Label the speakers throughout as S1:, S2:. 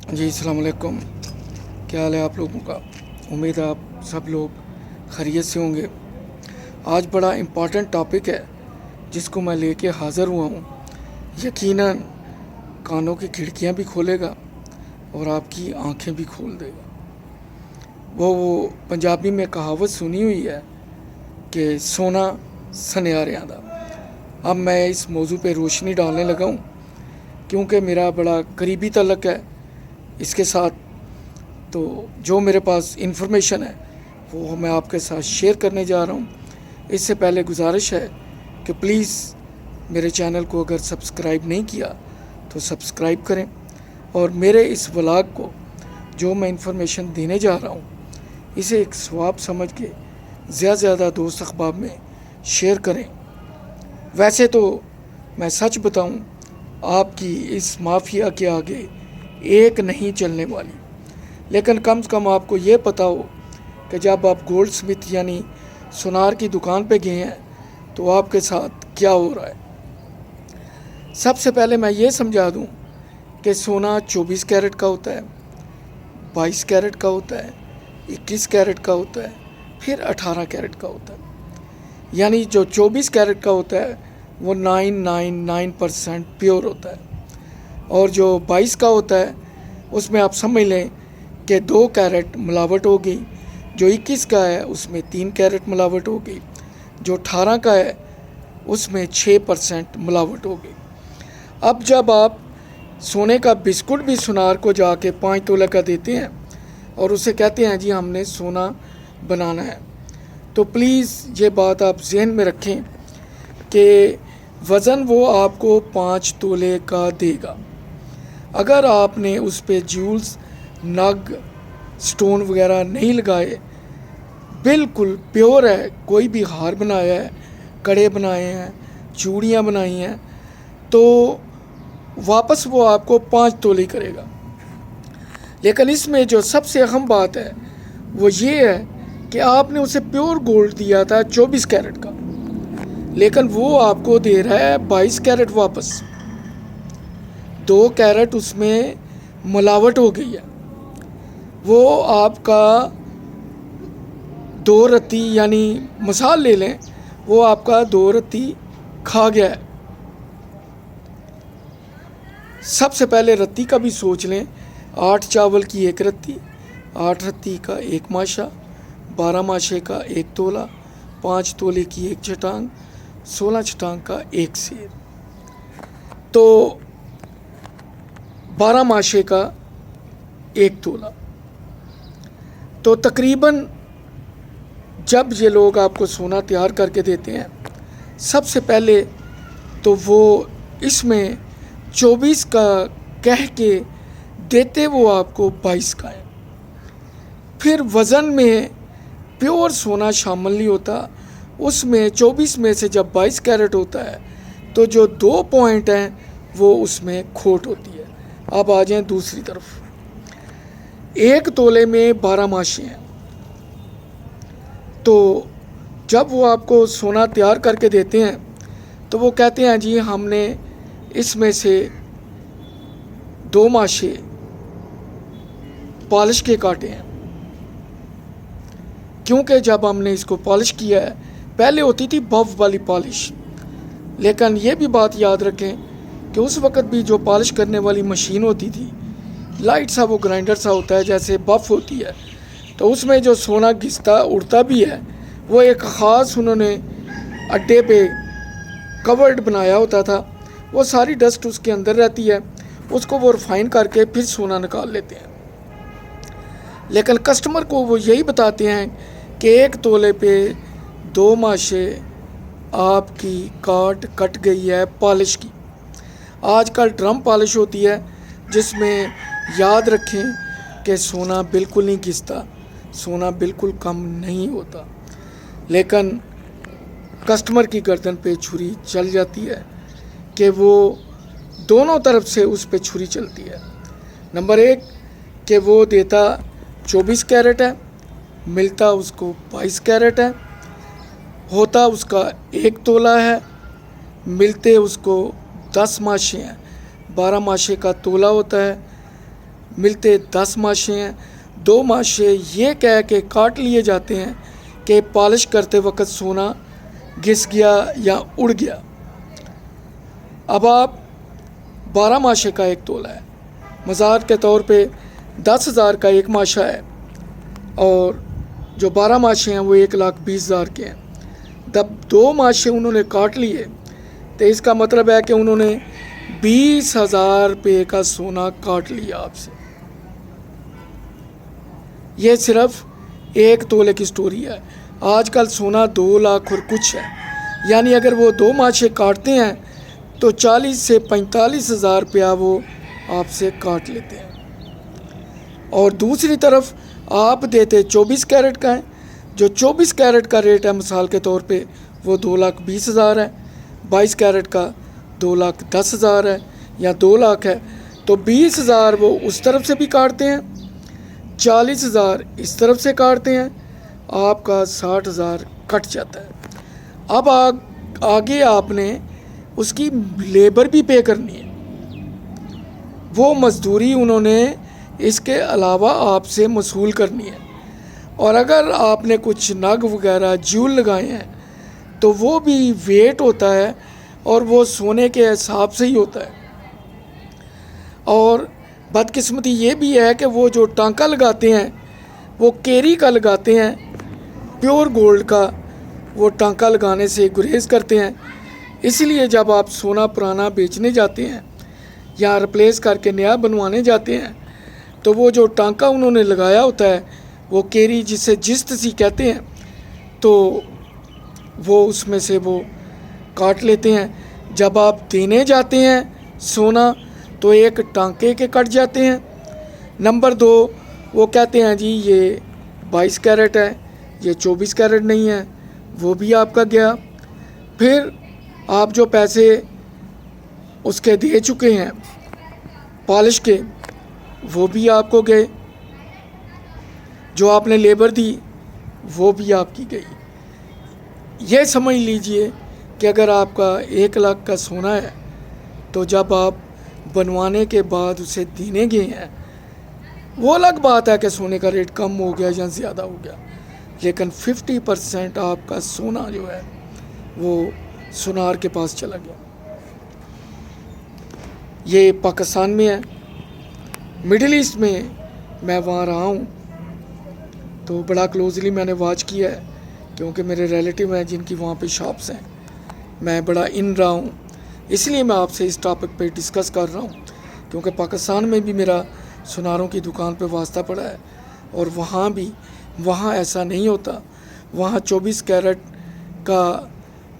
S1: जी अस्सलाम वालेकुम। क्या हाल है आप लोगों का? उम्मीद है आप सब लोग खैरियत से होंगे। आज बड़ा इम्पॉर्टेंट टॉपिक है जिसको मैं लेके हाज़िर हुआ हूँ। यकीनन कानों की खिड़कियाँ भी खोलेगा और आपकी आंखें भी खोल देगा। वो पंजाबी में कहावत सुनी हुई है कि सोना सनियारियां दा। अब मैं इस मौजू पे रोशनी डालने लगा हूँ क्योंकि मेरा बड़ा करीबी तल्लक है इसके साथ। तो जो मेरे पास इन्फॉर्मेशन है वो मैं आपके साथ शेयर करने जा रहा हूँ। इससे पहले गुजारिश है कि प्लीज़ मेरे चैनल को अगर सब्सक्राइब नहीं किया तो सब्सक्राइब करें और मेरे इस व्लॉग को जो मैं इन्फॉर्मेशन देने जा रहा हूँ इसे एक सवाब समझ के ज़्यादा से ज़्यादा दोस्त अहबाब में शेयर करें। वैसे तो मैं सच बताऊँ, आपकी इस माफिया के आगे एक नहीं चलने वाली, लेकिन कम से कम आपको ये पता हो कि जब आप गोल्ड स्मिथ यानी सुनार की दुकान पे गए हैं तो आपके साथ क्या हो रहा है। सबसे पहले मैं ये समझा दूं कि सोना 24 कैरेट का होता है, 22 कैरेट का होता है, 21 कैरेट का होता है, फिर 18 कैरेट का होता है। यानी जो 24 कैरेट का होता है वो 999% प्योर होता है और जो 22 का होता है उसमें आप समझ लें कि 2 कैरेट मिलावट हो गई। जो 21 का है उसमें 3 कैरेट मिलावट हो गई। जो 18 का है उसमें 6% मिलावट हो गई। अब जब आप सोने का बिस्कुट भी सुनार को जाके 5 तोले का देते हैं और उसे कहते हैं जी हमने सोना बनाना है, तो प्लीज़ ये बात आप जहन में रखें कि वज़न वो आपको 5 तोले का देगा। अगर आपने उस पे ज्यूल्स, नग, स्टोन वगैरह नहीं लगाए, बिल्कुल प्योर है, कोई भी हार बनाया है, कड़े बनाए हैं, चूड़ियाँ बनाई हैं, तो वापस वो आपको 5 तोले करेगा। लेकिन इसमें जो सबसे अहम बात है वो ये है कि आपने उसे प्योर गोल्ड दिया था 24 कैरेट का, लेकिन वो आपको दे रहा है 22 कैरेट वापस। 2 कैरेट उसमें मिलावट हो गई है। वो आपका 2 रत्ती यानी मिसाल ले लें, वो आपका 2 रत्ती खा गया है। सबसे पहले रत्ती का भी सोच लें। 8 चावल की 1 रत्ती, 8 रत्ती का 1 माशा, 12 माशे का 1 तोला, 5 तोले की 1 चटांग, 16 चटांग का 1 सेर, तो 12 माशे का 1 तोला। तो तकरीबन जब ये लोग आपको सोना तैयार करके देते हैं, सबसे पहले तो वो इसमें 24 का कह के देते वो आपको 22 का है। फिर वज़न में प्योर सोना शामिल नहीं होता, उसमें 24 में से जब 22 कैरेट होता है तो जो 2 पॉइंट हैं वो उसमें खोट होती है। अब आ जाएं दूसरी तरफ। 1 तोले में 12 माशे हैं, तो जब वो आपको सोना तैयार करके देते हैं तो वो कहते हैं जी हमने इसमें से 2 माशे पॉलिश के काटे हैं, क्योंकि जब हमने इसको पॉलिश किया है, पहले होती थी बफ वाली पॉलिश, लेकिन ये भी बात याद रखें कि उस वक़्त भी जो पॉलिश करने वाली मशीन होती थी, लाइट सा वो ग्राइंडर सा होता है जैसे बफ होती है, तो उसमें जो सोना घिसता उड़ता भी है, वो एक ख़ास उन्होंने अड्डे पे कवर्ड बनाया होता था। वो सारी डस्ट उसके अंदर रहती है, उसको वो रिफाइन करके फिर सोना निकाल लेते हैं। लेकिन कस्टमर को वो यही बताते हैं कि 1 तोले पे 2 माशे आपकी काट कट गई है पॉलिश की। आजकल ड्रम पॉलिश होती है जिसमें याद रखें कि सोना बिल्कुल नहीं घिसता, सोना बिल्कुल कम नहीं होता, लेकिन कस्टमर की गर्दन पे छुरी चल जाती है कि वो दोनों तरफ से उस पे छुरी चलती है। नंबर 1 कि वो देता 24 कैरेट है, मिलता उसको 22 कैरेट है, होता उसका 1 तोला है, मिलते उसको 10 माशे हैं, 12 माशे का तोला होता है, ملتے 10 ماشے ہیں۔ 2 ماشے یہ کہہ کے کاٹ لیے جاتے ہیں کہ پالش کرتے وقت سونا گھس گیا یا اڑ گیا۔ اب آپ 12 ماشے کا ایک تولہ ہے، مزاد کے طور پہ 10,000 کا ایک ماشا ہے، اور جو 12 ماشے ہیں وہ 1,20,000 کے ہیں۔ جب 2 ماشے انہوں نے کاٹ لیے تو اس کا مطلب ہے کہ انہوں نے 20,000 روپے کا سونا کاٹ لیا آپ سے۔ یہ صرف ایک تولے کی سٹوری ہے۔ آج کل سونا 2 لاکھ اور کچھ ہے، یعنی اگر وہ 2 ماشے کاٹتے ہیں تو 40 سے 45,000 روپیہ وہ آپ سے کاٹ لیتے ہیں۔ اور دوسری طرف آپ دیتے 24 کیرٹ کا ہے، جو 24 کیرٹ کا ریٹ ہے مثال کے طور پہ وہ 2,20,000 ہے، 22 کیرٹ کا 2,10,000 ہے یا 2 لاکھ ہے، تو 20,000 وہ اس طرف سے بھی کاٹتے ہیں، 40,000 اس طرف سے کاٹتے ہیں، آپ کا 60,000 کٹ جاتا ہے۔ اب آگے آپ نے اس کی لیبر بھی پے کرنی ہے، وہ مزدوری انہوں نے اس کے علاوہ آپ سے وصول کرنی ہے، اور اگر آپ نے کچھ نگ وغیرہ جیول لگائے ہیں تو وہ بھی ویٹ ہوتا ہے اور وہ سونے کے حساب سے ہی ہوتا ہے۔ اور بدقسمتی یہ بھی ہے کہ وہ جو ٹانکا لگاتے ہیں وہ کیری کا لگاتے ہیں، پیور گولڈ کا وہ ٹانکا لگانے سے گریز کرتے ہیں۔ اس لیے جب آپ سونا پرانا بیچنے جاتے ہیں یا ریپلیس کر کے نیا بنوانے جاتے ہیں تو وہ جو ٹانکا انہوں نے لگایا ہوتا ہے وہ کیری جسے جست سی کہتے ہیں، تو وہ اس میں سے وہ کاٹ لیتے ہیں۔ جب آپ دینے جاتے ہیں سونا تو ایک ٹانکے کے کٹ جاتے ہیں، نمبر 2 وہ کہتے ہیں جی یہ 22 کیرٹ ہے، یہ 24 کیرٹ نہیں ہے، وہ بھی آپ کا گیا۔ پھر آپ جو پیسے اس کے دے چکے ہیں پالش کے وہ بھی آپ کو گئے، جو آپ نے لیبر دی وہ بھی آپ کی گئی۔ یہ سمجھ لیجئے کہ اگر آپ کا 1 لاکھ کا سونا ہے تو جب آپ بنوانے کے بعد اسے دینے گئے ہیں، وہ الگ بات ہے کہ سونے کا ریٹ کم ہو گیا یا زیادہ ہو گیا، لیکن 50% آپ کا سونا جو ہے وہ سونار کے پاس چلا گیا۔ یہ پاکستان میں ہے، مڈل ایسٹ میں میں وہاں رہا ہوں تو بڑا کلوزلی میں نے واچ کیا ہے، کیونکہ میرے ریلیٹیو ہیں جن کی وہاں پہ شاپس ہیں، میں بڑا ان رہا ہوں، اس لیے میں آپ سے اس ٹاپک پہ ڈسکس کر رہا ہوں، کیونکہ پاکستان میں بھی میرا سوناروں کی دکان پہ واسطہ پڑا ہے، اور وہاں ایسا نہیں ہوتا۔ وہاں 24 کیرٹ کا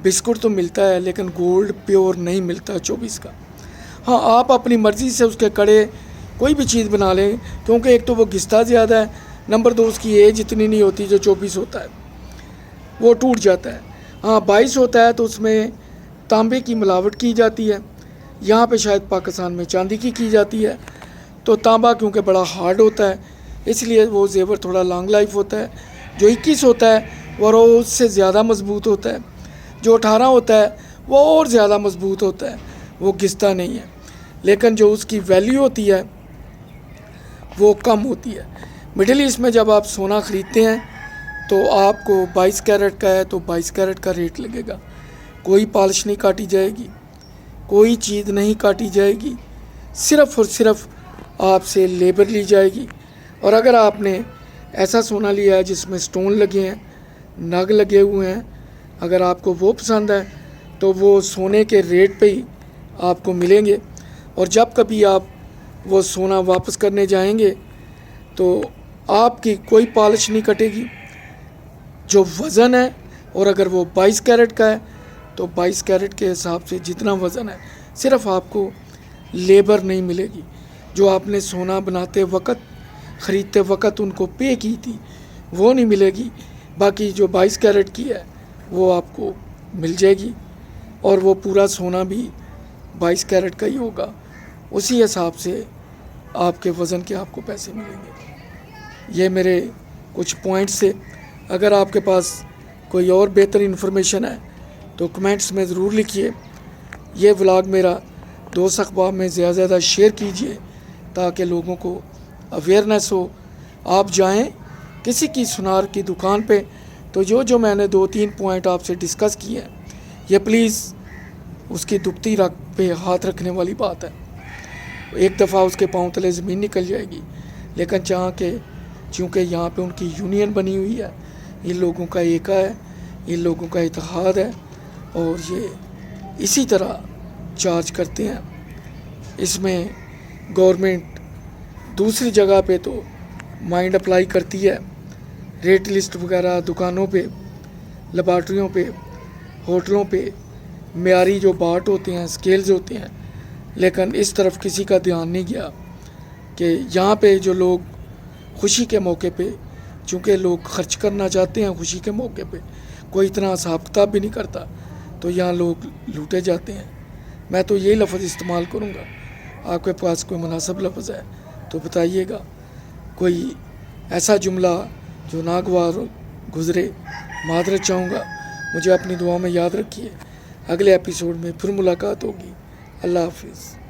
S1: بسکٹ تو ملتا ہے لیکن گولڈ پیور نہیں ملتا 24 کا۔ ہاں آپ اپنی مرضی سے اس کے کڑے کوئی بھی چیز بنا لیں، کیونکہ ایک تو وہ گھستا زیادہ ہے، نمبر 2 اس کی ایج اتنی نہیں ہوتی جو 24 ہوتا ہے، وہ ٹوٹ جاتا ہے۔ ہاں 22 ہوتا ہے تو اس میں تانبے کی ملاوٹ کی جاتی ہے، یہاں پہ شاید پاکستان میں چاندی کی جاتی ہے، تو تانبا کیونکہ بڑا ہارڈ ہوتا ہے اس لیے وہ زیور تھوڑا لانگ لائف ہوتا ہے۔ جو 21 ہوتا ہے وہ اس سے زیادہ مضبوط ہوتا ہے، جو 18 ہوتا ہے وہ اور زیادہ مضبوط ہوتا ہے، وہ گھستا نہیں ہے، لیکن جو اس کی ویلیو ہوتی ہے وہ کم ہوتی ہے۔ مڈل ایسٹ میں جب آپ سونا خریدتے ہیں تو آپ کو 22 کیرٹ کا ہے تو 22 کیرٹ کا ریٹ لگے گا، کوئی پالش نہیں کاٹی جائے گی، کوئی چیز نہیں کاٹی جائے گی، صرف اور صرف آپ سے لیبر لی جائے گی۔ اور اگر آپ نے ایسا سونا لیا ہے جس میں سٹون لگے ہیں، نگ لگے ہوئے ہیں، اگر آپ کو وہ پسند ہے تو وہ سونے کے ریٹ پہ ہی آپ کو ملیں گے، اور جب کبھی آپ وہ سونا واپس کرنے جائیں گے تو آپ کی کوئی پالش نہیں کٹے گی، جو وزن ہے، اور اگر وہ 22 کیرٹ کا ہے تو 22 کیرٹ کے حساب سے جتنا وزن ہے، صرف آپ کو لیبر نہیں ملے گی جو آپ نے سونا بناتے وقت خریدتے وقت ان کو پے کی تھی وہ نہیں ملے گی، باقی جو 22 کیرٹ کی ہے وہ آپ کو مل جائے گی، اور وہ پورا سونا بھی 22 کیرٹ کا ہی ہوگا، اسی حساب سے آپ کے وزن کے آپ کو پیسے ملیں گے۔ یہ میرے کچھ پوائنٹس سے، اگر آپ کے پاس کوئی اور بہتر انفارمیشن ہے تو کمنٹس میں ضرور لکھیے۔ یہ ولاگ میرا دوست احباب میں زیادہ شیئر کیجیے تاکہ لوگوں کو अवेयरनेस हो। आप जाएं किसी की सुनार की दुकान पे, तो जो मैंने 2-3 पॉइंट आपसे डिस्कस किए हैं, ये प्लीज़ उसकी दुखती रख पे हाथ रखने वाली बात है। एक दफ़ा उसके पाँव तले ज़मीन निकल जाएगी, लेकिन चूँकि यहाँ पे उनकी यूनियन बनी हुई है, इन लोगों का एका है, इन लोगों का इत्तेहाद है, और ये इसी तरह चार्ज करते हैं। इसमें गवर्नमेंट दूसरी जगह पे तो माइंड अप्लाई करती है, रेट लिस्ट वगैरह दुकानों पे, लेबॉर्ट्रियों पे, होटलों पे मेयारी जो बाट होते हैं, स्केल्स होते हैं, लेकिन इस तरफ किसी का ध्यान नहीं गया कि यहाँ पे जो लोग खुशी के मौके पे, चूँकि लोग खर्च करना चाहते हैं खुशी के मौके पे, कोई इतना हिसाब किताब भी नहीं करता, तो यहाँ लोग लूटे जाते हैं। मैं तो यही लफ्ज़ इस्तेमाल करूँगा। आपके पास कोई मुनासिब लफ्ज़ है तो बताइएगा, कोई ऐसा जुमला जो नागवार गुज़रे, मादरत चाहूँगा। मुझे अपनी दुआ में याद रखिए। अगले एपिसोड में फिर मुलाकात होगी। अल्लाह हाफिज़।